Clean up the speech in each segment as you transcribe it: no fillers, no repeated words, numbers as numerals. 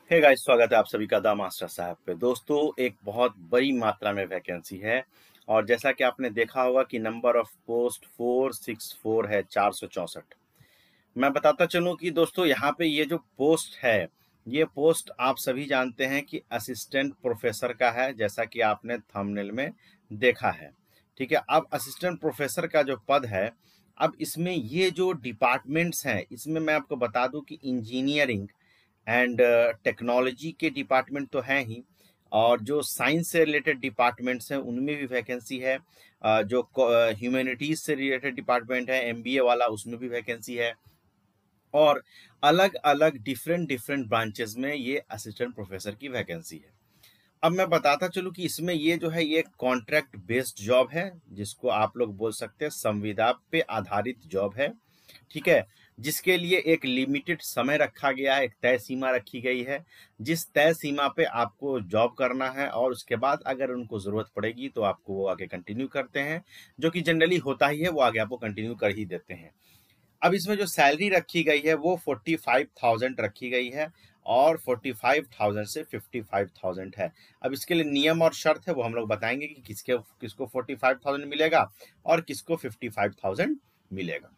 Hey guys, स्वागत है आप सभी का द मास्टर साहब पे। दोस्तों, एक बहुत बड़ी मात्रा में वैकेंसी है और जैसा कि आपने देखा होगा कि नंबर ऑफ पोस्ट 464 है, 464। मैं बताता चलूं कि दोस्तों यहाँ पे ये जो पोस्ट है, ये पोस्ट आप सभी जानते हैं कि असिस्टेंट प्रोफेसर का है, जैसा कि आपने थंबनेल में देखा है। ठीक है, अब असिस्टेंट प्रोफेसर का जो पद है, अब इसमें ये जो डिपार्टमेंट्स हैं, इसमें मैं आपको बता दूं कि इंजीनियरिंग एंड टेक्नोलॉजी के डिपार्टमेंट तो हैं ही, और जो साइंस से रिलेटेड डिपार्टमेंट्स हैं उनमें भी वैकेंसी है। जो ह्यूमैनिटीज से रिलेटेड डिपार्टमेंट है, एमबीए वाला, उसमें भी वैकेंसी है। और अलग अलग डिफरेंट डिफरेंट ब्रांचेस में ये असिस्टेंट प्रोफेसर की वैकेंसी है। अब मैं बताता चलूं कि इसमें ये जो है, ये कॉन्ट्रैक्ट बेस्ड जॉब है, जिसको आप लोग बोल सकते हैं संविदा पे आधारित जॉब है। ठीक है, जिसके लिए एक लिमिटेड समय रखा गया है, एक तय सीमा रखी गई है, जिस तय सीमा पे आपको जॉब करना है और उसके बाद अगर उनको ज़रूरत पड़ेगी तो आपको वो आगे कंटिन्यू करते हैं, जो कि जनरली होता ही है, वो आगे आपको कंटिन्यू कर ही देते हैं। अब इसमें जो सैलरी रखी गई है वो 45,000 रखी गई है, और 45,000 से 55,000 है। अब इसके लिए नियम और शर्त है, वो हम लोग बताएंगे कि किसको 45,000 मिलेगा और किसको 55,000 मिलेगा।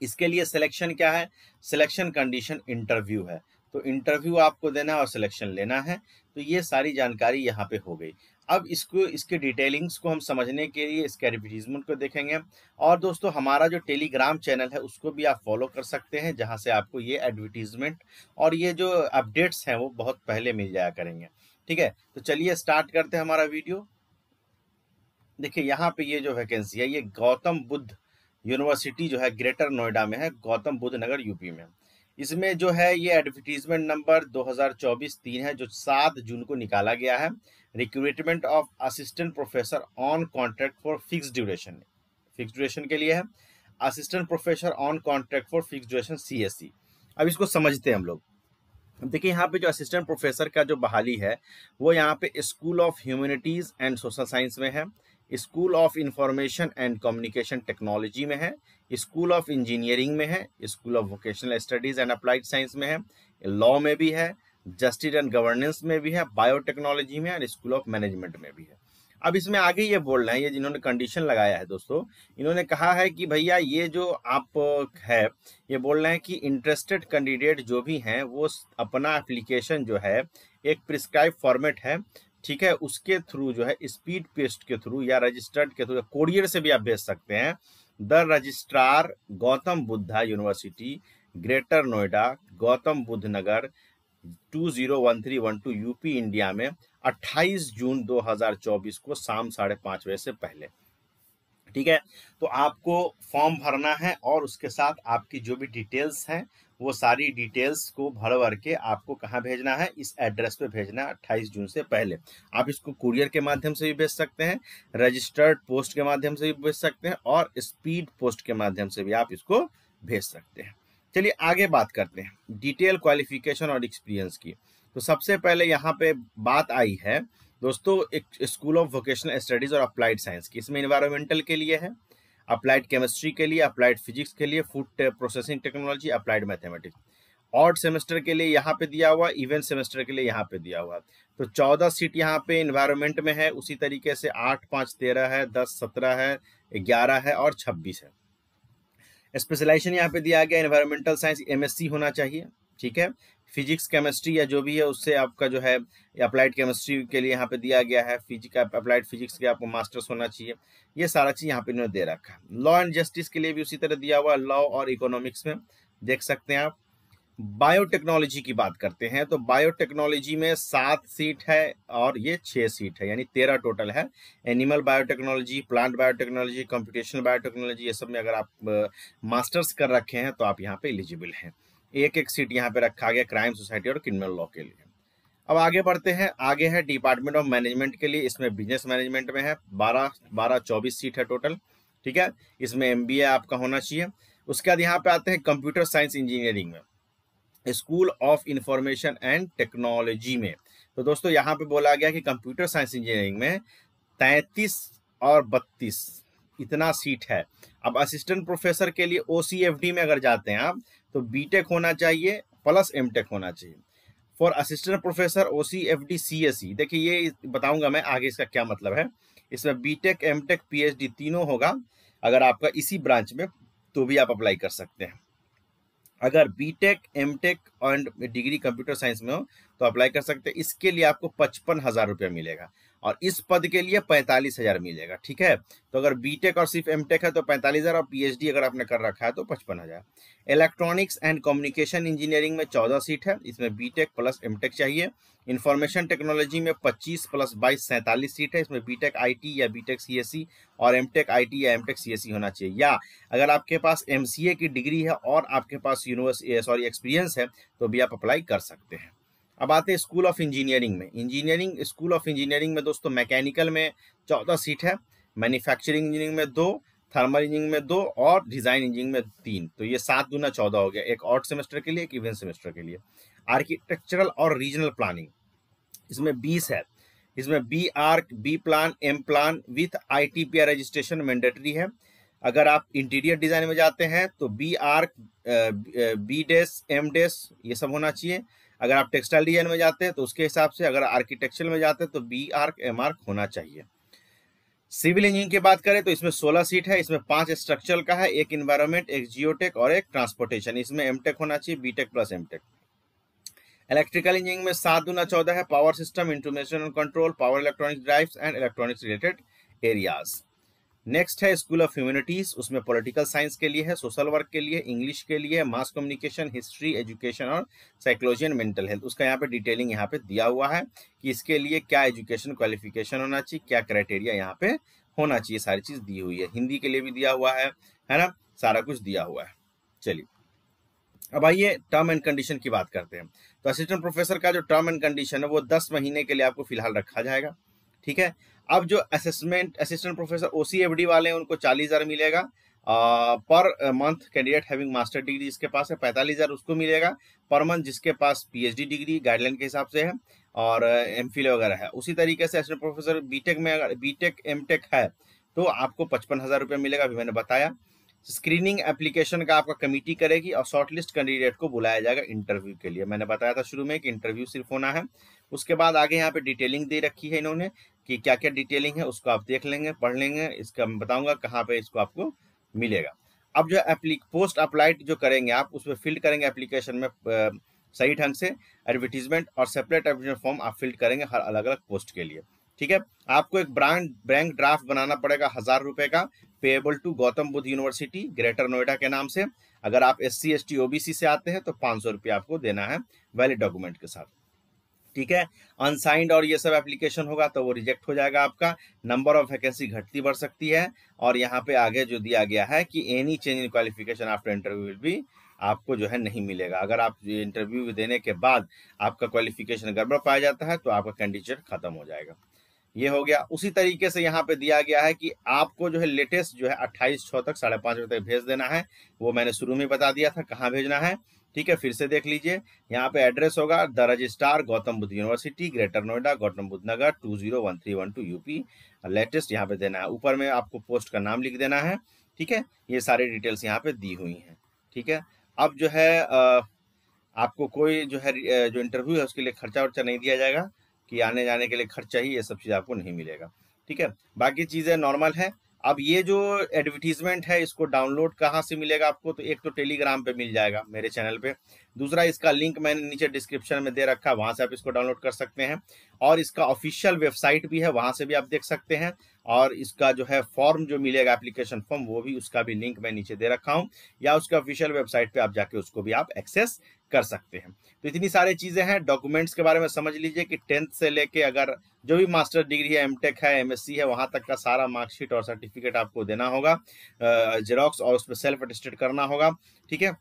इसके लिए सिलेक्शन क्या है? सिलेक्शन कंडीशन इंटरव्यू है, तो इंटरव्यू आपको देना है और सिलेक्शन लेना है। तो ये सारी जानकारी यहाँ पे हो गई। अब इसके डिटेलिंग्स को हम समझने के लिए इसके एडवर्टीजमेंट को देखेंगे। और दोस्तों, हमारा जो टेलीग्राम चैनल है उसको भी आप फॉलो कर सकते हैं, जहाँ से आपको ये एडवर्टीजमेंट और ये जो अपडेट्स हैं वो बहुत पहले मिल जाया करेंगे। ठीक है, तो चलिए स्टार्ट करते हैं हमारा वीडियो। देखिए, यहाँ पे ये जो वैकेंसी है, ये गौतम बुद्ध यूनिवर्सिटी जो है ग्रेटर नोएडा में है, गौतम बुद्ध नगर यूपी में। इसमें जो है ये एडवर्टीजमेंट नंबर 2024-3 है, जो 7 जून को निकाला गया है। Recruitment of assistant professor on contract for fix duration के लिए है। Assistant professor on contract for fix duration, CSE। अब इसको समझते हैं हम लोग। देखिए, यहाँ पे जो असिस्टेंट प्रोफेसर का जो बहाली है, वो यहाँ पे school of humanities and social science में है, school of information and communication technology में है, स्कूल ऑफ इंजीनियरिंग में है, school of vocational studies and applied science में है, लॉ में भी है, जस्टिस एंड गवर्नेंस में भी है, बायोटेक्नोलॉजी में है, और स्कूल ऑफ मैनेजमेंट में भी है। अब इसमें आगे ये बोल रहे हैं, ये जिन्होंने कंडीशन लगाया है दोस्तों, इन्होंने कहा है कि भैया ये जो आप है, ये बोल रहे हैं कि इंटरेस्टेड कैंडिडेट जो भी हैं वो अपना एप्लीकेशन जो है, एक प्रिस्क्राइब फॉर्मेट है, ठीक है, उसके थ्रू जो है, स्पीड पोस्ट के थ्रू या रजिस्टर्ड के थ्रू, कोरियर से भी आप भेज सकते हैं। The registrar, Gautam Buddha university, Greater Noida, Gautam Buddha Nagar, 201312 UP India में, 28 जून 2024 को शाम 5:30 बजे से पहले। ठीक है, तो आपको फॉर्म भरना है और उसके साथ आपकी जो भी डिटेल्स हैं, वो सारी डिटेल्स को भर के आपको कहाँ भेजना है, इस एड्रेस पे भेजना है 28 जून से पहले। आप इसको कुरियर के माध्यम से भी भेज सकते हैं, रजिस्टर्ड पोस्ट के माध्यम से भी भेज सकते हैं, और स्पीड पोस्ट के माध्यम से भी आप इसको भेज सकते हैं। चलिए आगे बात करते हैं डिटेल क्वालिफिकेशन और एक्सपीरियंस की। तो सबसे पहले यहाँ पे बात आई है दोस्तों, एक स्कूल ऑफ वोकेशनल स्टडीज और अप्लाइड साइंस की। इसमें इन्वायरमेंटल के लिए है, अप्लाइड केमिस्ट्री के लिए, अप्लाइड फिजिक्स के लिए, food processing technology, applied mathematics. Odd semester के लिए यहाँ पे दिया हुआ, इवन सेमेस्टर के लिए यहाँ पे दिया हुआ। तो 14 सीट यहाँ पे इन्वायरमेंट में है, उसी तरीके से 8, 5, 13 है, 10, 17 है, 11 है और 26 है। स्पेशलाइजेशन यहाँ पे दिया गया, एनवायरमेंटल साइंस MSc होना चाहिए। ठीक है, फिजिक्स केमिस्ट्री या जो भी है उससे आपका जो है, अप्लाइड केमिस्ट्री के लिए यहाँ पे दिया गया है, अप्लाइड फिजिक्स के आपको मास्टर्स होना चाहिए। ये सारा चीज़ यहाँ पे इन्होंने दे रखा है। लॉ एंड जस्टिस के लिए भी उसी तरह दिया हुआ, लॉ और इकोनॉमिक्स में देख सकते हैं आप। बायोटेक्नोलॉजी की बात करते हैं, तो बायोटेक्नोलॉजी में 7 सीट है और ये 6 सीट है, यानी 13 टोटल है। Animal biotechnology, plant biotechnology, computational biotechnology, ये सब में अगर आप मास्टर्स कर रखे हैं तो आप यहाँ पे एलिजिबल हैं। एक सीट यहाँ पे रखा गया क्राइम सोसाइटी और क्रिमिनल लॉ के लिए। अब आगे बढ़ते हैं, आगे है डिपार्टमेंट ऑफ मैनेजमेंट के लिए। इसमें बिजनेस मैनेजमेंट में है, 24 सीट है टोटल। ठीक है, इसमें MBA आपका होना चाहिए। उसके बाद यहाँ पे आते हैं कंप्यूटर साइंस इंजीनियरिंग में, school of information and technology में। तो दोस्तों यहाँ पे बोला गया कि कंप्यूटर साइंस इंजीनियरिंग में 33 और 32 इतना सीट है। अब असिस्टेंट प्रोफेसर के लिए OCFD में अगर जाते हैं आप, तो BTech होना चाहिए प्लस MTech होना चाहिए। For assistant professor OCFD CSE, देखिए ये बताऊंगा मैं आगे इसका क्या मतलब है। इसमें बीटेक, एमटेक, PhD तीनों होगा। अगर आपका इसी ब्रांच में तो भी आप अप्लाई कर सकते हैं। अगर BTech, MTech and degree computer science में हो तो अप्लाई कर सकते हैं। इसके लिए आपको 55,000 रुपया मिलेगा और इस पद के लिए 45,000 मिलेगा। ठीक है, तो अगर बीटेक और सिर्फ एमटेक है तो 45,000 और PhD अगर आपने कर रखा है तो 55,000। इलेक्ट्रॉनिक्स एंड कम्युनिकेशन इंजीनियरिंग में 14 सीट है, इसमें बीटेक प्लस एमटेक चाहिए। इंफॉर्मेशन टेक्नोलॉजी में 25 + 22 47 सीट है, इसमें बीटेक IT या बीटेक CSE और एमटेक IT या एमटेक CSE होना चाहिए। या अगर आपके पास MCA की डिग्री है और आपके पास एक्सपीरियंस है तो भी आप अप्लाई कर सकते हैं। अब आते हैं स्कूल ऑफ इंजीनियरिंग में। स्कूल ऑफ इंजीनियरिंग में दोस्तों मैकेनिकल में 14 सीट है, मैन्युफैक्चरिंग इंजीनियरिंग में 2, थर्मल इंजीनियरिंग में 2 और डिजाइन इंजीनियरिंग में 3। तो ये 7 दूना 14 हो गया, एक ऑड सेमेस्टर के लिए, एक इवेंट सेमेस्टर के लिए। आर्किटेक्चरल और रीजनल प्लानिंग इसमें 20 है, इसमें B Arch, B Plan, M Plan with ITPR registration mandatory है। अगर आप इंटीरियर डिजाइन में जाते हैं तो B Arch, B Des, M Des ये सब होना चाहिए। अगर आप टेक्सटाइल डिजाइन में जाते हैं तो उसके हिसाब से, अगर आर्किटेक्चर में जाते हैं तो बी आर्क, एम आर्क होना चाहिए। सिविल इंजीनियरिंग की बात करें तो इसमें 16 सीट है, इसमें 5 स्ट्रक्चरल का है, एक इन्वायरमेंट, एक जियोटेक और एक ट्रांसपोर्टेशन। इसमें एमटेक होना चाहिए, BTech plus MTech. Electrical engineering में 7 दूना 14 है, power system, instrumentation and control, power electronics drives and electronics related areas. Next है स्कूल ऑफ ह्यूमैनिटीज, उसमें पॉलिटिकल साइंस के लिए है, सोशल वर्क के लिए, इंग्लिश के लिए, मास कम्युनिकेशन, हिस्ट्री, एजुकेशन और साइकोलॉजी एंड मेंटल हेल्थ। उसका यहाँ पे डिटेलिंग यहाँ पे दिया हुआ है कि इसके लिए क्या एजुकेशन क्वालिफिकेशन होना चाहिए, क्या क्राइटेरिया यहाँ पे होना चाहिए, सारी चीज दी हुई है। हिंदी के लिए भी दिया हुआ है ना, सारा कुछ दिया हुआ है। चलिए अब आइए टर्म एंड कंडीशन की बात करते हैं। तो असिस्टेंट प्रोफेसर का जो टर्म एंड कंडीशन है वो 10 महीने के लिए आपको फिलहाल रखा जाएगा। ठीक है, अब जो असिस्टेंट प्रोफेसर OCFD वाले हैं उनको 40,000 मिलेगा per month. Candidate having master degree जिसके पास है 45,000 उसको मिलेगा पर मंथ, जिसके पास PhD डिग्री गाइडलाइन के हिसाब से है और MPhil वगैरह है। उसी तरीके से असिस्टेंट प्रोफेसर बीटेक में, अगर बीटेक एमटेक है तो आपको 55,000 रुपये मिलेगा, अभी मैंने बताया। स्क्रीनिंग एप्लीकेशन का आपका कमेटी करेगी और शॉर्टलिस्ट कैंडिडेट को बुलाया जाएगा इंटरव्यू के लिए। मैंने बताया था शुरू में कि इंटरव्यू सिर्फ होना है। उसके बाद आगे यहाँ पे डिटेलिंग दे रखी है इन्होंने कि क्या क्या डिटेलिंग है, उसको आप देख लेंगे, पढ़ लेंगे। इसका मैं बताऊंगा कहाँ पे इसको आपको मिलेगा। अब जो पोस्ट अप्लाइड जो करेंगे आप उसमें फिल करेंगे एप्लीकेशन में सही ढंग से, एडवर्टीजमेंट और सेपरेट एप्लीकेशन फॉर्म आप फिल करेंगे हर अलग अलग पोस्ट के लिए। ठीक है, आपको एक बैंक ड्राफ्ट बनाना पड़ेगा 1,000 रुपए का, payable to Gautam Buddha University Greater Noida के नाम से। अगर आप SC ST OBC से आते हैं तो 500 रुपये आपको देना है वैलिड डॉक्यूमेंट के साथ। ठीक है, अनसाइंड और ये सब एप्लीकेशन होगा तो वो रिजेक्ट हो जाएगा आपका। नंबर ऑफ वैकेंसी घटती बढ़ सकती है और यहाँ पे आगे जो दिया गया है कि any change in qualification after interview will be, आपको जो है नहीं मिलेगा। अगर आप इंटरव्यू देने के बाद आपका क्वालिफिकेशन गड़बड़ पाया जाता है तो आपका कैंडिडेट खत्म हो जाएगा। ये हो गया। उसी तरीके से यहाँ पे दिया गया है कि आपको जो है लेटेस्ट जो है 28/6 तक 5:30 बजे तक भेज देना है। वो मैंने शुरू में बता दिया था कहाँ भेजना है। ठीक है, फिर से देख लीजिए। यहाँ पे एड्रेस होगा the registrar Gautam Buddha University Greater Noida Gautam Buddha Nagar 201312 UP। Latest यहाँ पे देना है। ऊपर में आपको पोस्ट का नाम लिख देना है। ठीक है, ये सारी डिटेल्स यहाँ पे दी हुई हैं। ठीक है, अब जो है आपको कोई जो है जो इंटरव्यू है उसके लिए खर्चा वर्चा नहीं दिया जाएगा कि आने जाने के लिए खर्च चाहिए, ये सब चीज़ आपको नहीं मिलेगा। ठीक है, बाकी चीज़ें नॉर्मल है। अब ये जो एडवर्टीजमेंट है इसको डाउनलोड कहाँ से मिलेगा आपको, तो एक तो टेलीग्राम पे मिल जाएगा मेरे चैनल पे, दूसरा इसका लिंक मैंने नीचे डिस्क्रिप्शन में दे रखा है, वहाँ से आप इसको डाउनलोड कर सकते हैं। और इसका ऑफिशियल वेबसाइट भी है, वहाँ से भी आप देख सकते हैं। और इसका जो है फॉर्म जो मिलेगा एप्लीकेशन फॉर्म, वो भी उसका भी लिंक मैं नीचे दे रखा हूँ, या उसके ऑफिशियल वेबसाइट पे आप जाके उसको भी आप एक्सेस कर सकते हैं। तो इतनी सारी चीज़ें हैं। डॉक्यूमेंट्स के बारे में समझ लीजिए कि 10th से लेके अगर जो भी मास्टर डिग्री है, एमटेक है, MSc है, वहाँ तक का सारा मार्कशीट और सर्टिफिकेट आपको देना होगा, जेरोक्स, और उसमें सेल्फ अटेस्टेड करना होगा। ठीक है,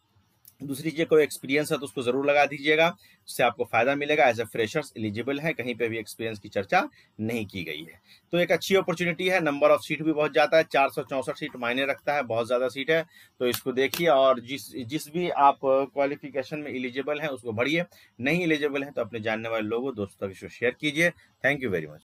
दूसरी चीज़ कोई एक्सपीरियंस है तो उसको जरूर लगा दीजिएगा, उससे आपको फायदा मिलेगा। एज ए फ्रेशर्स एलिजिबल है, कहीं पे भी एक्सपीरियंस की चर्चा नहीं की गई है। तो एक अच्छी अपॉर्चुनिटी है। नंबर ऑफ सीट भी बहुत ज़्यादा है, 464 सीट मायने रखता है, बहुत ज़्यादा सीट है। तो इसको देखिए और जिस भी आप क्वालिफिकेशन में एलिजिबल हैं उसको भरिए, नहीं एलिजिबल है तो अपने जानने वाले लोगों दोस्तों तक इसको शेयर कीजिए। Thank you very much.